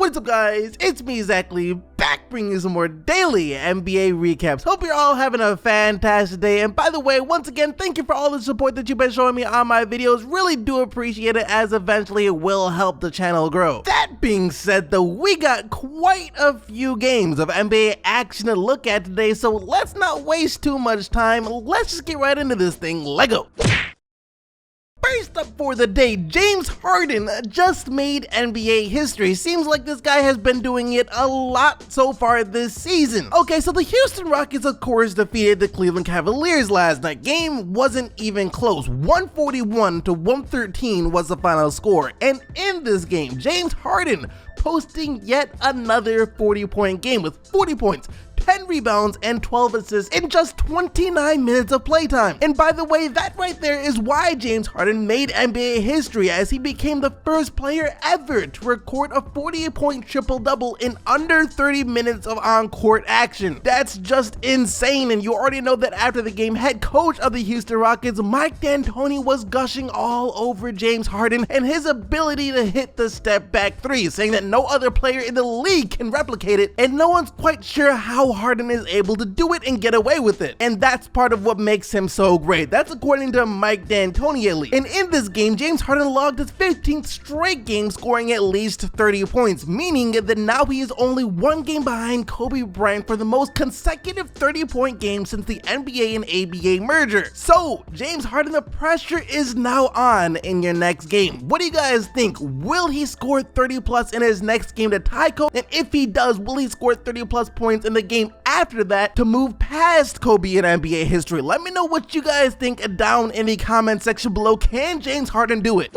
What's up guys, it's me Exactly, back bringing you some more daily NBA recaps. Hope you're all having a fantastic day, and by the way, once again, thank you for all the support that you've been showing me on my videos. Really do appreciate it, as eventually it will help the channel grow. That being said though, we got quite a few games of NBA action to look at today, so let's not waste too much time. Let's just get right into this thing. Lego. First up for the day, James Harden just made NBA history. Seems like this guy has been doing it a lot so far this season. Okay, so the Houston Rockets of course defeated the Cleveland Cavaliers last night. Game wasn't even close. 141 to 113 was the final score. And in this game, James Harden posting yet another 40-point game with 40 points, 10 rebounds, and 12 assists in just 29 minutes of playtime. And by the way, that right there is why James Harden made NBA history, as he became the first player ever to record a 40-point triple-double in under 30 minutes of on-court action. That's just insane, and you already know that after the game, head coach of the Houston Rockets, Mike D'Antoni, was gushing all over James Harden and his ability to hit the step-back three, saying that no other player in the league can replicate it, and no one's quite sure how Harden is able to do it and get away with it. And that's part of what makes him so great. That's according to Mike D'Antoni at least. And in this game, James Harden logged his 15th straight game scoring at least 30 points, meaning that now he is only one game behind Kobe Bryant for the most consecutive 30-point games since the NBA and ABA merger. So, James Harden, the pressure is now on in your next game. What do you guys think? Will he score 30 plus in his next game to tie Kobe? And if he does, will he score 30 plus points in the game after that to move past Kobe in NBA history? Let me know what you guys think down in the comment section below. Can James Harden do it?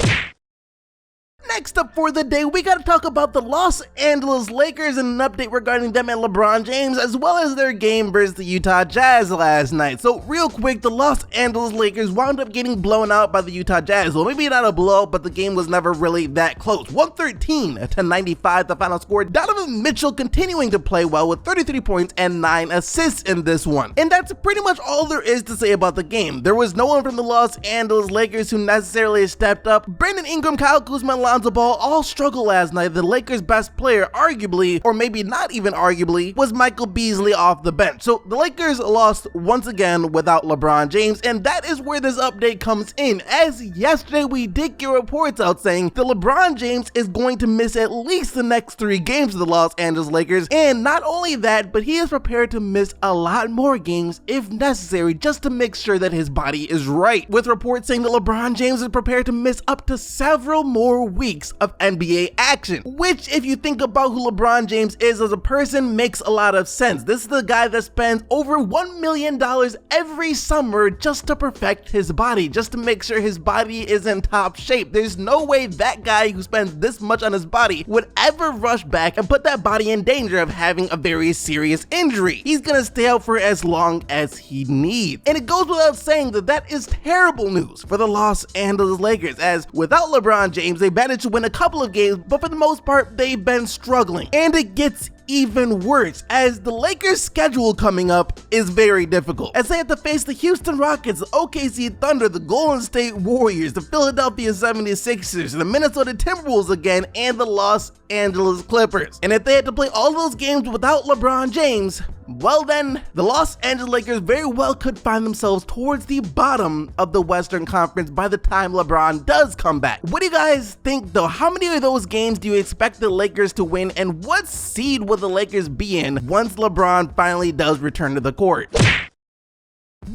Next up for the day, we gotta talk about the Los Angeles Lakers and an update regarding them and LeBron James, as well as their game versus the Utah Jazz last night. So real quick, the Los Angeles Lakers wound up getting blown out by the Utah Jazz. Well, maybe not a blowout, but the game was never really that close. 113 to 95 the final score. Donovan Mitchell continuing to play well with 33 points and 9 assists in this one. And that's pretty much all there is to say about the game. There was no one from the Los Angeles Lakers who necessarily stepped up. Brandon Ingram, Kyle Kuzma, and Lonzo Ball all struggled last night. The Lakers' best player, arguably, or maybe not even arguably, was Michael Beasley off the bench. So the Lakers lost once again without LeBron James, and that is where this update comes in, as yesterday we did get reports out saying that LeBron James is going to miss at least the next 3 games of the Los Angeles Lakers, and not only that, but he is prepared to miss a lot more games if necessary, just to make sure that his body is right, with reports saying that LeBron James is prepared to miss up to several more weeks of NBA action, which, if you think about who LeBron James is as a person, makes a lot of sense. This is the guy that spends over $1 million every summer just to perfect his body, just to make sure his body is in top shape. There's no way that guy who spends this much on his body would ever rush back and put that body in danger of having a very serious injury. He's gonna stay out for as long as he needs. And it goes without saying that that is terrible news for the Los Angeles Lakers, as without LeBron James, they managed to win a couple of games, but for the most part, they've been struggling. And it gets even worse, as the Lakers' schedule coming up is very difficult, as they have to face the Houston Rockets, the OKC Thunder, the Golden State Warriors, the Philadelphia 76ers, the Minnesota Timberwolves again, and the Los Angeles Clippers. And if they had to play all those games without LeBron James, well then, the Los Angeles Lakers very well could find themselves towards the bottom of the Western Conference by the time LeBron does come back. What do you guys think though? How many of those games do you expect the Lakers to win, and what seed will the Lakers be in once LeBron finally does return to the court?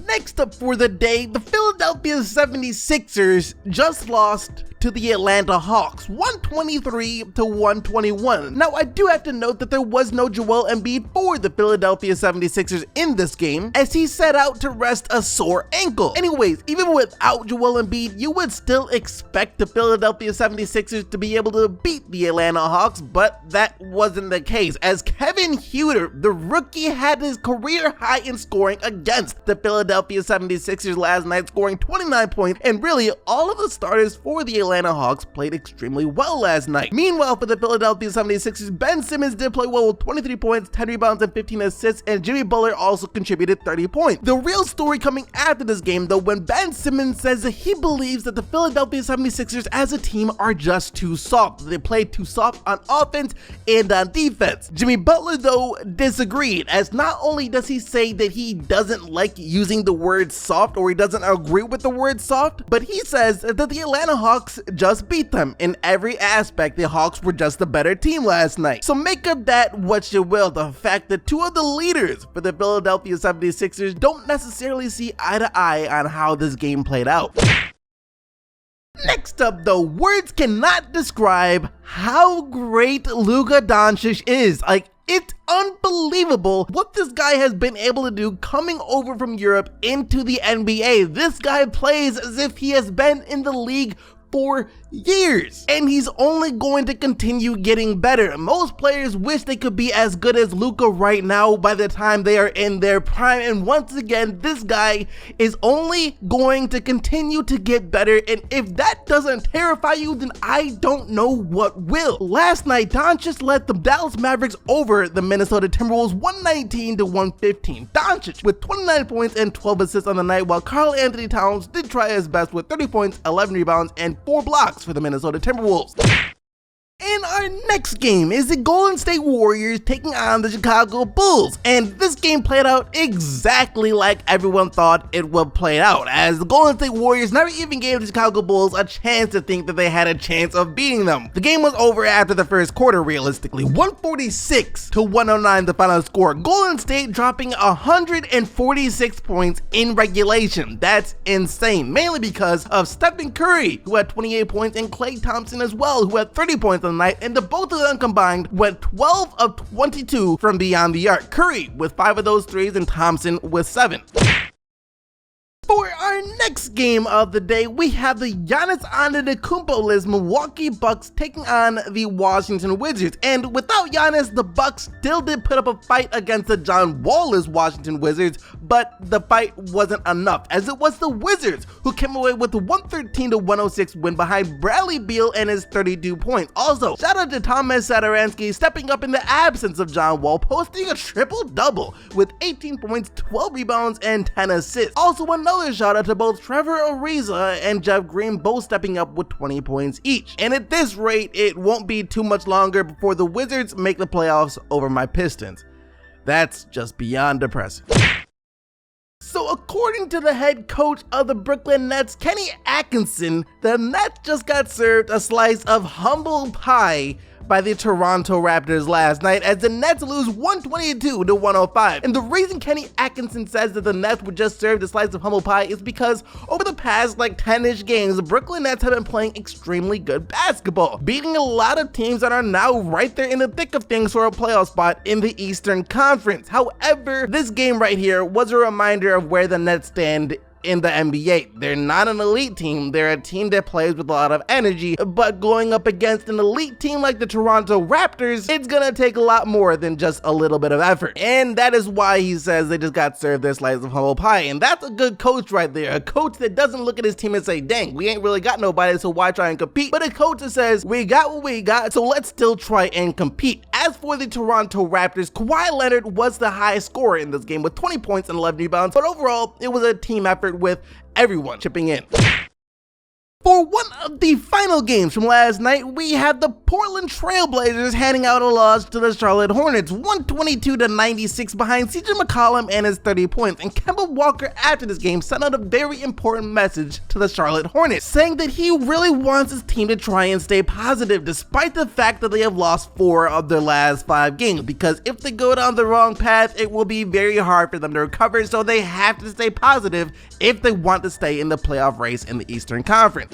Next up for the day, the Philadelphia 76ers just lost to the Atlanta Hawks, 123 to 121. Now, I do have to note that there was no Joel Embiid for the Philadelphia 76ers in this game, as he set out to rest a sore ankle. Anyways, even without Joel Embiid, you would still expect the Philadelphia 76ers to be able to beat the Atlanta Hawks, but that wasn't the case, as Kevin Huerter, the rookie, had his career high in scoring against the Philadelphia Philadelphia 76ers last night, scoring 29 points, and really all of the starters for the Atlanta Hawks played extremely well last night. Meanwhile, for the Philadelphia 76ers, Ben Simmons did play well with 23 points, 10 rebounds, and 15 assists, and Jimmy Butler also contributed 30 points. The real story coming after this game, though, when Ben Simmons says that he believes that the Philadelphia 76ers as a team are just too soft. They play too soft on offense and on defense. Jimmy Butler, though, disagreed, as not only does he say that he doesn't like using the word soft, or he doesn't agree with the word soft, but he says that the Atlanta Hawks just beat them in every aspect. The Hawks were just a better team last night. So make of that what you will. The fact that two of the leaders for the Philadelphia 76ers don't necessarily see eye to eye on how this game played out. Next up, though, words cannot describe how great Luka Doncic is. It's unbelievable what this guy has been able to do coming over from Europe into the NBA. This guy plays as if he has been in the league for years, and he's only going to continue getting better. Most players wish they could be as good as Luka right now by the time they are in their prime, and once again, this guy is only going to continue to get better, and if that doesn't terrify you, then I don't know what will. Last night, Doncic led the Dallas Mavericks over the Minnesota Timberwolves 119-115. Doncic with 29 points and 12 assists on the night, while Karl-Anthony Towns did try his best with 30 points, 11 rebounds, and 4 blocks for the Minnesota Timberwolves. And our next game is the Golden State Warriors taking on the Chicago Bulls, and this game played out exactly like everyone thought it would play out, as the Golden State Warriors never even gave the Chicago Bulls a chance to think that they had a chance of beating them. The game was over after the first quarter, realistically. 146-109 the final score. Golden State dropping 146 points in regulation. That's insane, mainly because of Stephen Curry, who had 28 points, and Klay Thompson as well, who had 30 points on the night, and the both of them combined went 12 of 22 from beyond the arc. Curry with 5 of those threes and Thompson with 7. For our next game of the day, we have the Giannis Antetokounmpo-less Milwaukee Bucks taking on the Washington Wizards. And without Giannis, the Bucks still did put up a fight against the John Wall-less Washington Wizards, but the fight wasn't enough, as it was the Wizards who came away with a 113-106 win behind Bradley Beal and his 32 points. Also, shout out to Thomas Satoransky stepping up in the absence of John Wall, posting a triple-double with 18 points, 12 rebounds, and 10 assists. Also, another shout out to both Trevor Ariza and Jeff Green, both stepping up with 20 points each. And at this rate, it won't be too much longer before the Wizards make the playoffs over my Pistons. That's just beyond depressing. So according to the head coach of the Brooklyn Nets, Kenny Atkinson, the Nets just got served a slice of humble pie by the Toronto Raptors last night, as the Nets lose 122-105. And the reason Kenny Atkinson says that the Nets were just served a slice of humble pie is because over the past 10-ish games, the Brooklyn Nets have been playing extremely good basketball, beating a lot of teams that are now right there in the thick of things for a playoff spot in the Eastern Conference. However, this game right here was a reminder of where the Nets stand in the NBA. They're not an elite team, they're a team that plays with a lot of energy, but going up against an elite team like the Toronto Raptors, it's gonna take a lot more than just a little bit of effort. And that is why he says they just got served their slice of humble pie. And that's a good coach right there, a coach that doesn't look at his team and say, dang, we ain't really got nobody, so why try and compete? But a coach that says, we got what we got, so let's still try and compete. As for the Toronto Raptors, Kawhi Leonard was the highest scorer in this game with 20 points and 11 rebounds, but overall, it was a team effort with everyone chipping in. For one of the final games from last night, we had the Portland Trail Blazers handing out a loss to the Charlotte Hornets, 122-96 behind CJ McCollum and his 30 points. And Kemba Walker after this game sent out a very important message to the Charlotte Hornets, saying that he really wants his team to try and stay positive despite the fact that they have lost 4 of their last 5 games, because if they go down the wrong path, it will be very hard for them to recover, so they have to stay positive if they want to stay in the playoff race in the Eastern Conference.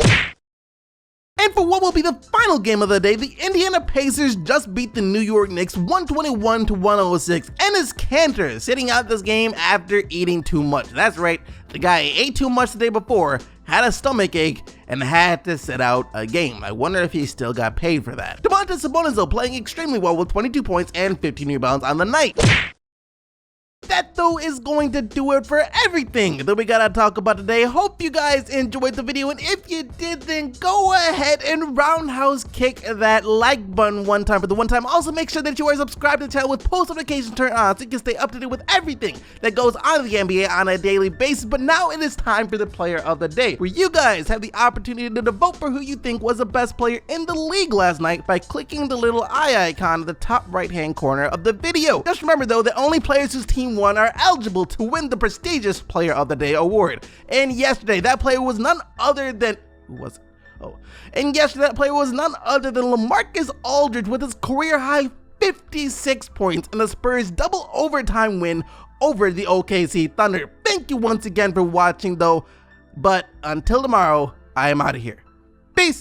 And for what will be the final game of the day, the Indiana Pacers just beat the New York Knicks 121-106. Enes Kanter sitting out this game after eating too much. That's right, the guy ate too much the day before, had a stomach ache, and had to sit out a game. I wonder if he still got paid for that. Domantas Sabonis though playing extremely well with 22 points and 15 rebounds on the night. that though is going to do it for everything that we gotta talk about today. Hope you guys enjoyed the video, and if you did, then go ahead and roundhouse kick that like button one time for the one time. Also make sure that you are subscribed to the channel with post notifications turned on so you can stay up to date with everything that goes on in the NBA on a daily basis. But now it is time for the player of the day, where you guys have the opportunity to vote for who you think was the best player in the league last night by clicking the little eye icon at the top right hand corner of the video. Just remember though that only players whose team won are eligible to win the prestigious Player of the Day award. And yesterday that player was none other than LaMarcus Aldridge with his career high 56 points in the Spurs double overtime win over the OKC Thunder. Thank you once again for watching though, but until tomorrow, I am out of here.